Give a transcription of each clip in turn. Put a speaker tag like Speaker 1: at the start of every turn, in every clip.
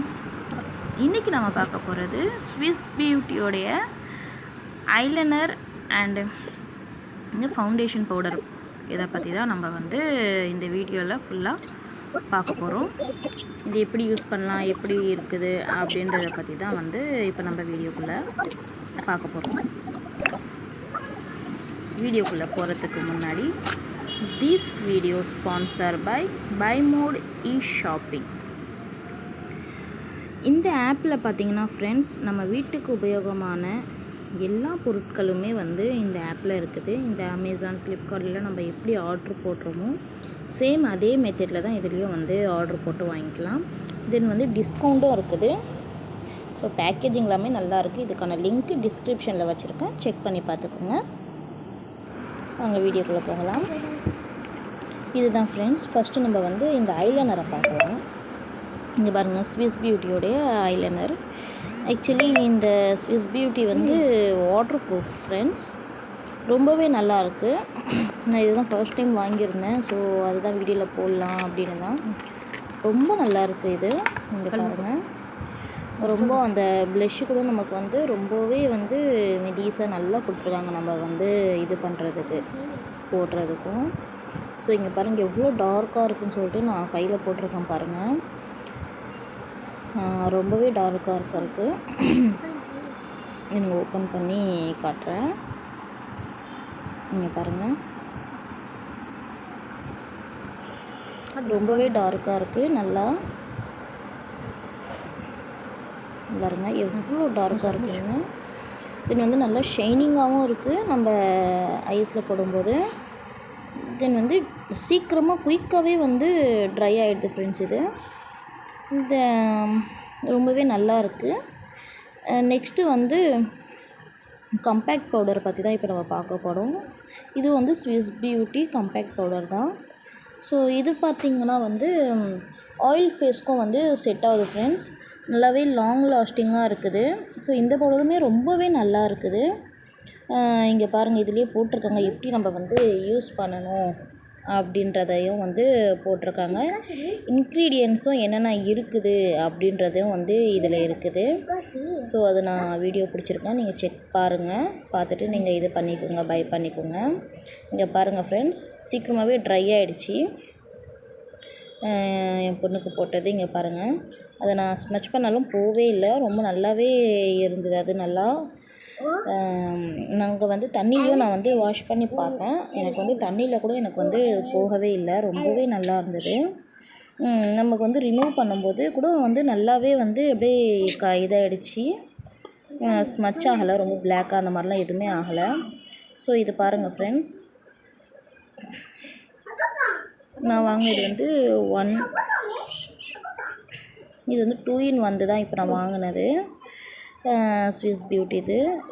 Speaker 1: Friends, இன்றைக்கி நம்ம பார்க்க போகிறது ஸ்விஸ் பியூட்டியோடைய ஐலைனர் அண்டு இந்த ஃபவுண்டேஷன் பவுடர். இதை பற்றி தான் நம்ம இந்த வீடியோவில் ஃபுல்லாக பார்க்க போகிறோம். இது எப்படி யூஸ் பண்ணலாம், எப்படி இருக்குது அப்படின்றத பற்றி தான் இப்போ நம்ம வீடியோக்குள்ளே பார்க்க போகிறோம். வீடியோக்குள்ளே போகிறதுக்கு முன்னாடி this video sponsor by mode shopping. இந்த ஆப்பில் பார்த்திங்கன்னா ஃப்ரெண்ட்ஸ், நம்ம வீட்டுக்கு உபயோகமான எல்லா பொருட்களுமே இந்த ஆப்பில் இருக்குது. இந்த அமேசான், ஃப்ளிப்கார்ட்டில் நம்ம எப்படி ஆர்ட்ரு போட்டுறோமோ சேம் அதே மெத்தடில் தான் இதுலேயும் ஆர்ட்ரு போட்டு வாங்கிக்கலாம். தென் டிஸ்கவுண்ட்டும் இருக்குது. ஸோ பேக்கேஜிங் எல்லாமே நல்லாயிருக்கு. இதுக்கான லிங்க் டிஸ்கிரிப்ஷனில் வச்சுருக்கேன், செக் பண்ணி பார்த்துக்கோங்க. வாங்க வீடியோக்குள்ளே போகலாம். இதுதான் ஃப்ரெண்ட்ஸ், ஃபஸ்ட்டு நம்ம இந்த ஐலைனரை பார்க்கலாம். இங்கே பாருங்கள், ஸ்விஸ் பியூட்டியோடைய ஐலைனர். ஆக்சுவலி இந்த Swiss beauty water proof friends, ரொம்பவே நல்லாயிருக்கு. நான் இதுதான் ஃபர்ஸ்ட் டைம் வாங்கியிருந்தேன். ஸோ அதுதான் வீடியோவில் போடலாம் அப்படின்னு தான். ரொம்ப நல்லாயிருக்கு இது. இங்கே பாருங்கள், ரொம்ப அந்த ப்ளஷ்ஷு கூட நமக்கு ரொம்பவே மெடிஸாக நல்லா கொடுத்துருக்காங்க. நம்ம இது பண்ணுறதுக்கு போடுறதுக்கும். ஸோ இங்கே பாருங்கள் எவ்வளோ டார்க்காக இருக்குன்னு சொல்லிட்டு நான் கையில் போட்டிருக்கேன் பாருங்கள். ரொம்பவே டார்க்காக இருக்குது. நீங்கள் ஓப்பன் பண்ணி காட்டுறேன். நீங்கள் பாருங்கள், ரொம்பவே டார்க்காக இருக்குது. நல்லா பாருங்கள் எவ்வளோ டார்க்காக இருக்குதுன்னு. தென் நல்லா ஷைனிங்காகவும் இருக்குது நம்ம ஐஸில் போடும்போது. தென் சீக்கிரமாக குயிக்காகவே ட்ரை ஆகிடுது ஃப்ரெண்ட்ஸ். இது இந்த ரொம்பவே நல்லா இருக்குது. நெக்ஸ்ட்டு கம்பேக்ட் பவுடர் பற்றி தான் இப்போ நம்ம பார்க்க போகிறோம். இது ஸ்விஸ் பியூட்டி கம்பேக்ட் பவுடர் தான். ஸோ இது பார்த்திங்கன்னா ஆயில் ஃபேஸ்க்கும் செட் ஆகுது ஃப்ரெண்ட்ஸ். நல்லாவே லாங் லாஸ்டிங்காக இருக்குது. ஸோ இந்த பவுடருமே ரொம்பவே நல்லா இருக்குது. இங்கே பாருங்கள், இதிலே போட்டிருக்காங்க எப்படி நம்ம யூஸ் பண்ணணும் அப்படின்றதையும் போட்டிருக்காங்க. இன்க்ரீடியன்ஸும் என்னென்ன இருக்குது அப்படின்றதையும் இதில் இருக்குது. ஸோ அது நான் வீடியோ பிடிச்சிருக்கேன், நீங்கள் செக் பாருங்கள். பார்த்துட்டு நீங்கள் இது பண்ணிக்கோங்க, பை பண்ணிக்கோங்க. இங்கே பாருங்கள் ஃப்ரெண்ட்ஸ், சீக்கிரமாகவே ட்ரை ஆகிடுச்சி. என் பொண்ணுக்கு போட்டது இங்கே பாருங்கள். அதை நான் ஸ்மச் பண்ணாலும் போவே இல்லை, ரொம்ப நல்லாவே இருந்தது. அது நல்லா நாங்கள் தண்ணியிலையும் நான் வாஷ் பண்ணி பார்த்தேன். எனக்கு தண்ணியில் கூட எனக்கு போகவே இல்லை, ரொம்பவே நல்லா இருந்தது. நமக்கு ரிமூவ் பண்ணும்போது கூட நல்லாவே அப்படியே இதாகிடுச்சு. ஸ்மச் ஆகலை, ரொம்ப பிளாக்காக அந்த மாதிரிலாம் எதுவுமே ஆகலை. ஸோ இது பாருங்கள் ஃப்ரெண்ட்ஸ், நான் வாங்கினது இது 2 in 1 தான் இப்போ நான் வாங்கினது. ஸ்விஸ் பியூட்டி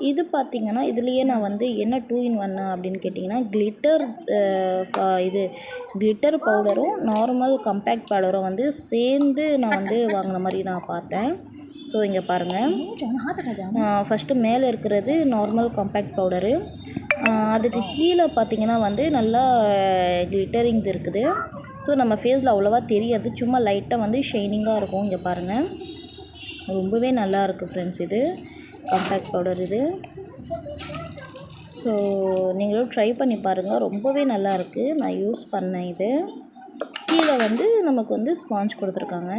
Speaker 1: இது பார்த்திங்கன்னா, இதுலேயே நான் என்ன 2 in 1 அப்படின்னு கேட்டிங்கன்னா, கிளிட்டர் பவுடரும் நார்மல் கம்பேக்ட் பவுடரும் சேர்ந்து நான் வாங்கின மாதிரி நான் பார்த்தேன். ஸோ இங்கே பாருங்கள், ஃபஸ்ட்டு மேலே இருக்கிறது நார்மல் கம்பேக்ட் பவுடரு. அதுக்கு கீழே பார்த்திங்கன்னா நல்லா கிளிட்டரிங் இருக்குது. ஸோ நம்ம ஃபேஸில் அவ்வளோவா தெரியாது, சும்மா லைட்டாக ஷைனிங்காக இருக்கும். இங்கே பாருங்கள், ரொம்பவே நல்லா இருக்குது ஃப்ரெண்ட்ஸ். இது காம்பேக்ட் பவுடர் இது. ஸோ நீங்களும் ட்ரை பண்ணி பாருங்கள், ரொம்பவே நல்லா இருக்குது. நான் யூஸ் பண்ணேன். இது கீழே நமக்கு ஸ்பாஞ்ச் கொடுத்துருக்காங்க.